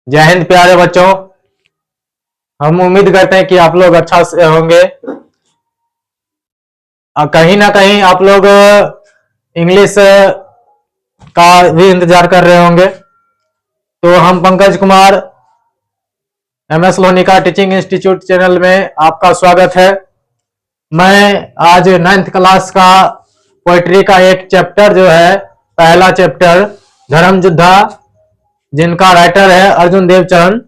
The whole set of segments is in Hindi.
जय हिंद प्यारे बच्चों। हम उम्मीद करते हैं कि आप लोग अच्छा से होंगे। कहीं ना कहीं आप लोग इंग्लिश का भी इंतजार कर रहे होंगे। तो हम Pankaj Kumar MS Lonika teaching institute channel में आपका स्वागत है। मैं आज 9th क्लास का पोएट्री का एक चैप्टर जो है, पहला चैप्टर धर्म योद्धा, जिनका राइटर है अर्जुन देवचरण,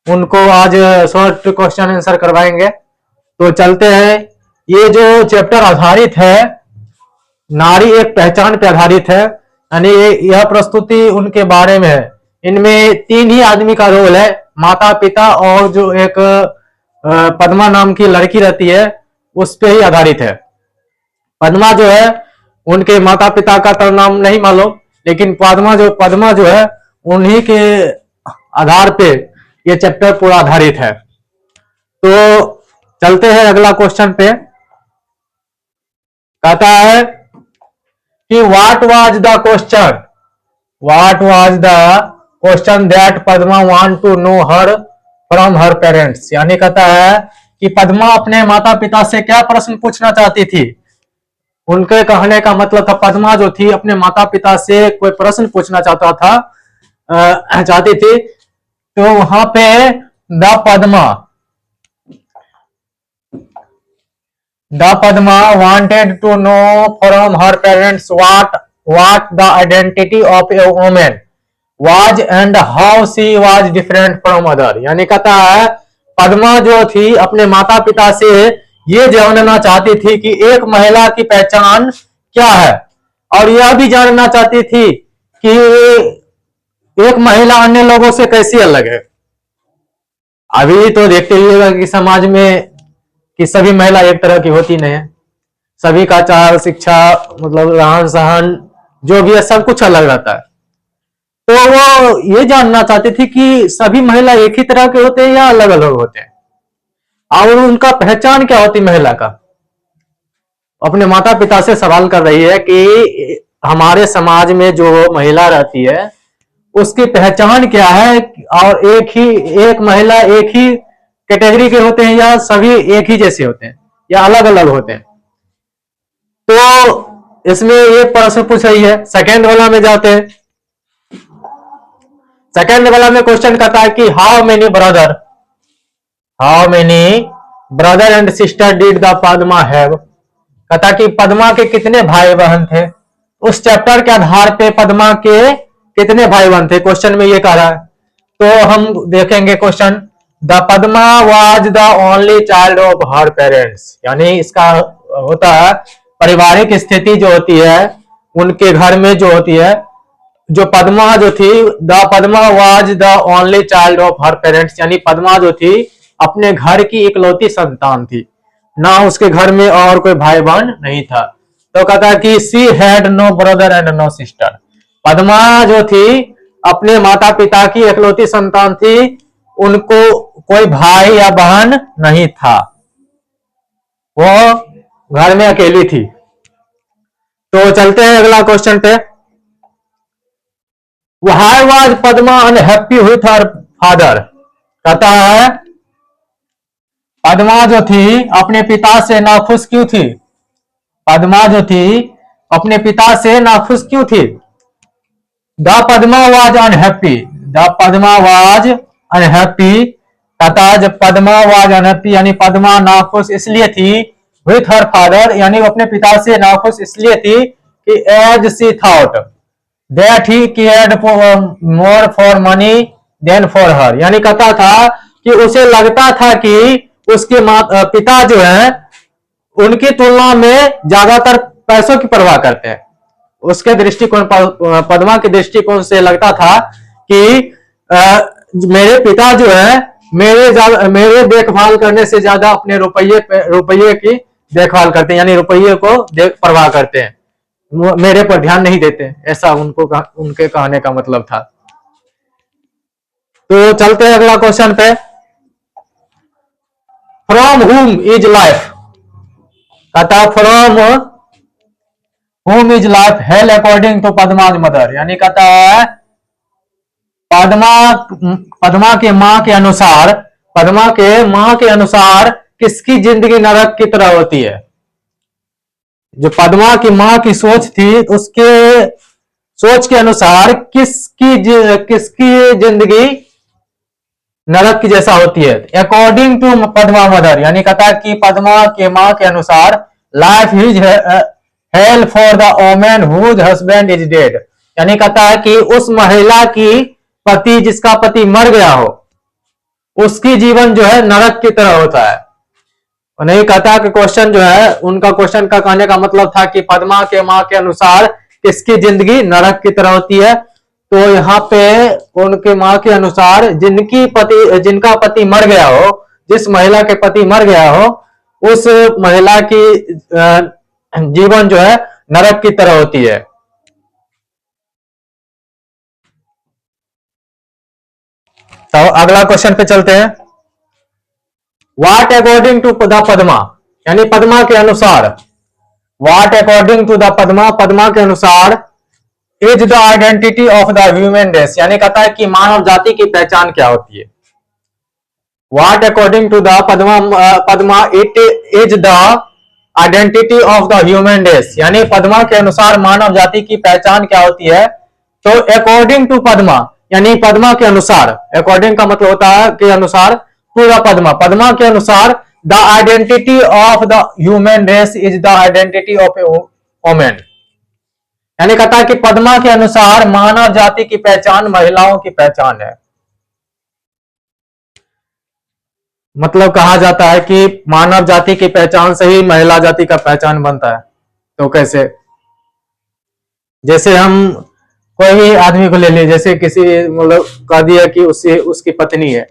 उनको आज शॉर्ट क्वेश्चन आंसर करवाएंगे। तो चलते हैं। ये जो चैप्टर आधारित है, नारी एक पहचान पर आधारित है, यानी यह प्रस्तुति उनके बारे में है। इनमें 3 ही आदमी का रोल है, माता पिता और जो एक पद्मा नाम की लड़की रहती है, उस पे ही आधारित है। पद्मा जो है, उनके माता पिता का तो नाम नहीं मालूम, लेकिन पद्मा जो है, उन्हीं के आधार पे ये चैप्टर पूरा आधारित है। तो चलते हैं अगला क्वेश्चन पे। कहता है कि what was the question that Padma want to know her from her parents. यानी कहता है कि पद्मा अपने माता पिता से क्या प्रश्न पूछना चाहती थी। उनके कहने का मतलब था, पद्मा जो थी अपने माता पिता से कोई प्रश्न पूछना चाहती थी। तो वहां पे the Padma wanted to know from her parents what the identity of a woman was and how she was different from other। यानी कहता है पद्मा जो थी अपने माता पिता से ये जानना चाहती थी कि एक महिला की पहचान क्या है, और यह भी जानना चाहती थी कि एक महिला अन्य लोगों से कैसी अलग है। अभी तो देखते रहिएगा कि समाज में कि सभी महिला एक तरह की होती नहीं है। सभी का चाल शिक्षा, मतलब रहन सहन जो भी है, सब कुछ अलग रहता है। तो वो ये जानना चाहती थी कि सभी महिला एक ही तरह के होते हैं या अलग अलग होते हैं, और उनका पहचान क्या होती महिला का। अपने माता पिता से सवाल कर रही है कि हमारे समाज में जो महिला रहती है उसकी पहचान क्या है, और एक महिला एक ही कैटेगरी के होते हैं या सभी एक ही जैसे होते हैं या अलग अलग होते हैं। तो इसमें ये प्रश्न पूछ रही है। सेकेंड वाला में जाते हैं। सेकेंड वाला में क्वेश्चन करता है कि how many brother and sister did the Padma have. कहता कि पद्मा के कितने भाई बहन थे। उस चैप्टर के आधार पे पद्मा के कितने भाई बहन थे, क्वेश्चन में ये कह रहा है। तो हम देखेंगे question. The Padma was the only child of her parents. यानी इसका होता है पारिवारिक स्थिति जो होती है उनके घर में जो होती है, जो पद्मा जो थी, the Padma was the only child of her parents, यानी पद्मा जो थी अपने घर की इकलौती संतान थी, ना उसके घर में और कोई भाई बहन नहीं था। तो कहता है कि she had no brother and no sister. Padma जो थी अपने माता पिता की इकलौती संतान थी, उनको कोई भाई या बहन नहीं था, वो घर में अकेली थी। तो चलते हैं अगला क्वेश्चन पे। Why was Padma unhappy with her father. कहता है पद्मा जो थी अपने पिता से नाखुश क्यों थी। पद्मा जो थी अपने पिता से नाखुश क्यों थी। The Padma was unhappy. The Padma was unhappy. कहता है जब पद्मा वाज अनहैप्पी यानी पद्मा नाखुश इसलिए थी विथ हर फादर, यानी वो अपने पिता से नाखुश इसलिए थी कि as she thought that he cared more for money than for her. यानी कहता था कि उसे लगता था कि उसके पिता जो है उनकी तुलना में ज्यादातर पैसों की परवाह करते हैं। उसके दृष्टिकोण, पद्मा के दृष्टिकोण से लगता था कि मेरे पिता जो है मेरे देखभाल करने से ज्यादा अपने रुपये की देखभाल करते हैं, यानी रुपये को परवाह करते हैं, मेरे पर ध्यान नहीं देते। ऐसा उनके कहने का मतलब था। तो चलते हैं अगला क्वेश्चन पे। From whom is life. कहता from whom is life hell according to Padma's mother. यानी कहता है पद्मा पद्मा के माँ के अनुसार, पद्मा के माँ के अनुसार किसकी जिंदगी नरक की तरह होती है? जो पद्मा की माँ की सोच थी, उसके सोच के अनुसार किसकी जिंदगी नरक की जैसा होती है? अकॉर्डिंग टू पद्मा मदर, यानी कहता है कि पद्मा के माँ के अनुसार life is hell for the women whose husband is dead, यानी कहता है कि उस महिला की पति, जिसका पति मर गया हो, उसकी जीवन जो है नरक की तरह होता है। नहीं कहता कि क्वेश्चन जो है, उनका क्वेश्चन का कहने का मतलब था कि पद्मा के माँ के अनुसार किसकी जिंदगी नरक की तरह होती है। तो यहाँ पे उनके माँ के अनुसार जिनका पति मर गया हो, जिस महिला के पति मर गया हो, उस महिला की जीवन जो है नरक की तरह होती है। तो अगला क्वेश्चन पे चलते हैं। What according to the Padma, यानी पद्मा के अनुसार, What according to the Padma, Padma के अनुसार is the identity of the human race, यानी कहता है कि मानव जाति की पहचान क्या होती है? What according to the Padma it is the identity of the human race, यानी पद्मा के अनुसार मानव जाति की पहचान क्या होती है? तो अकॉर्डिंग टू पद्मा, यानी पद्मा के अनुसार, अकॉर्डिंग का मतलब होता है के अनुसार, टू द पद्मा, पद्मा के अनुसार the identity of the human race is the identity of a women, यानी कहता है कि पद्मा के अनुसार मानव जाति की पहचान महिलाओं की पहचान है। मतलब कहा जाता है कि मानव जाति की पहचान से ही महिला जाति का पहचान बनता है। तो कैसे? जैसे हम कोई भी आदमी को ले लिए, जैसे किसी मतलब कह दिया कि उसकी पत्नी है,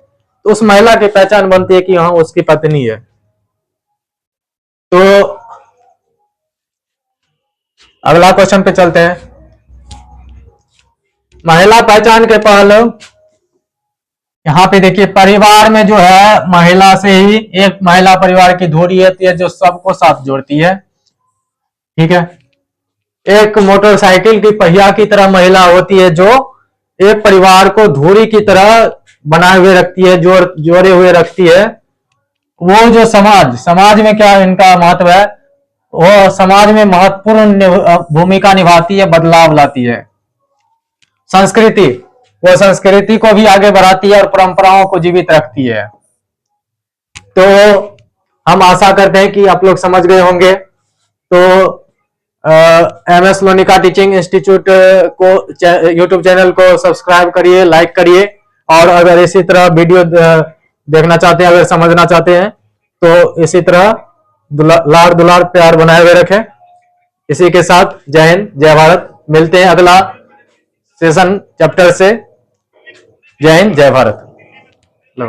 तो उस महिला की पहचान बनती है कि हाँ उसकी पत्नी है। तो अगला क्वेश्चन पे चलते हैं। महिला पहचान के पहलू, यहाँ पे देखिए, परिवार में जो है महिला से ही एक महिला परिवार की धुरी होती है जो सबको साथ जोड़ती है। ठीक है, एक मोटरसाइकिल की पहिया की तरह महिला होती है जो एक परिवार को धुरी की तरह बनाए हुए रखती है, जोड़े हुए रखती है। वो जो समाज में क्या इनका महत्व है? वो समाज में महत्वपूर्ण भूमिका निभाती है, बदलाव लाती है। संस्कृति, वो संस्कृति को भी आगे बढ़ाती है और परंपराओं को जीवित रखती है। तो हम आशा करते हैं कि आप लोग समझ गए होंगे। तो MS लोनिका टीचिंग इंस्टीट्यूट को यूट्यूब चैनल को सब्सक्राइब करिए, लाइक करिए, और अगर इसी तरह वीडियो देखना चाहते हैं, अगर समझना चाहते हैं, तो इसी तरह लाड़ दुलार प्यार बनाए हुए रखें। इसी के साथ जय हिंद, जय भारत। मिलते हैं अगला सेशन चैप्टर से। जय हिंद, जय भारत। लो।